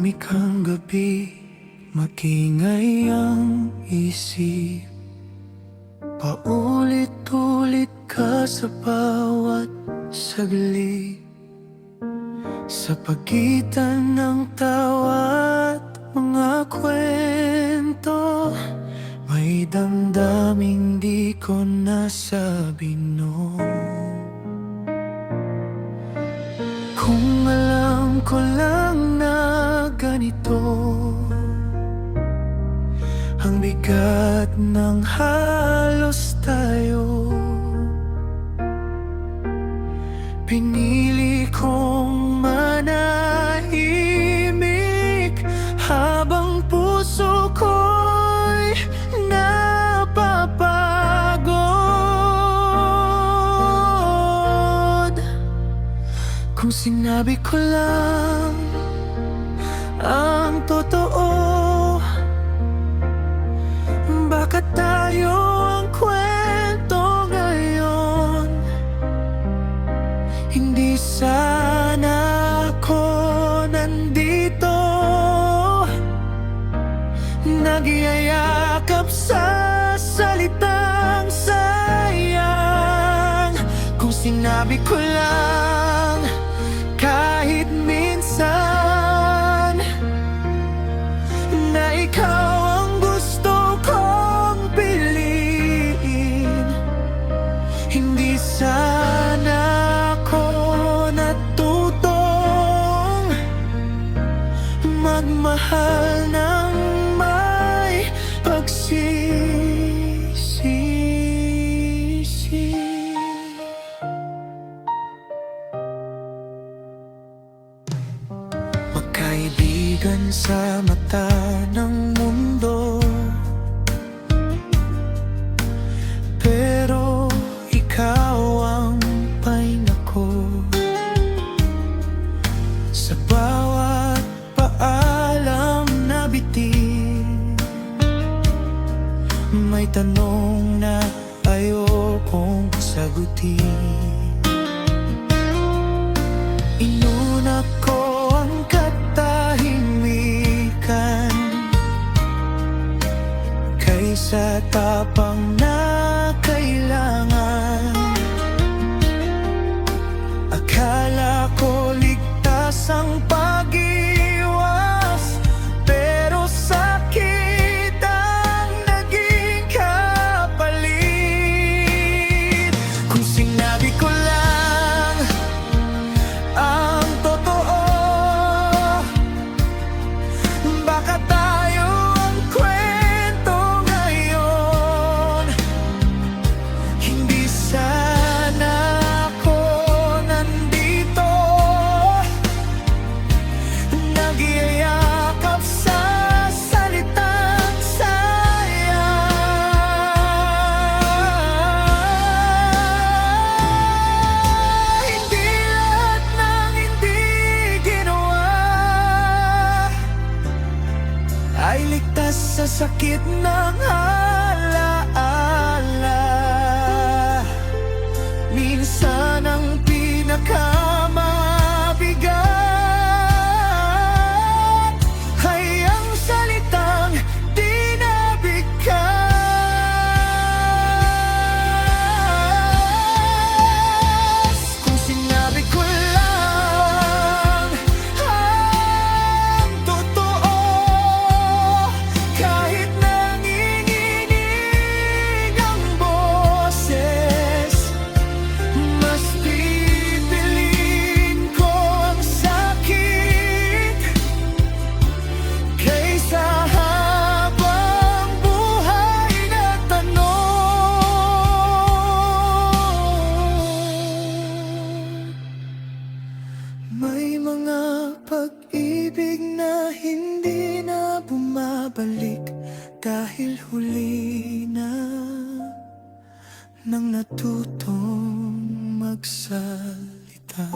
Tahimik ang gabi, makingay ang isip. Paulit-ulit ka sa bawat saglit, sa pagitan ng tawa at mga kwento. May damdaming di ko nasabi noon. Kung alam ko lang na ganito ang bigat ng halos tayo, pinili kong manahimik habang puso ko'y napapagod. Kung sinabi ko lang ang totoo, baka tayo ang kwento ngayon. Hindi sana ako nandito, nagyayakap sa salitang sayang. Kung sinabi ko lang kahit minsan na ikaw ang gusto kong piliin, hindi sana ako natutong magmahal ng may pagsisisi. Magkaibigan sa mata ng mundo, pero ikaw ang pahinga ko. Sa bawat paalam na bitin, may tanong na ayokong sagutin. Inuna ko ang katahimikan kaysa tapang na kailangan. Akala ko ligtas ang pag-iwas, pero sakit ang naging kapalit. Kung sinabi ko lang ang totoo, baka tayo ang kwento ngayon. Hindi sana ako nandito, nagyayakap sa salitang sayang. Hindi lahat ng hindi ginawa ay ligtas sa sakit ng alaala. Minsan ang pinakamabigat ay ang salitang di nabigkas. Kung sinabi ko lang ang totoo, kahit nanginginig ang boses, mas pipiliin ko ang sakit kaysa habang buhay na tanong. May mga pag-ibig na hindi na bumabalik dahil huli na nang natutong magsalita.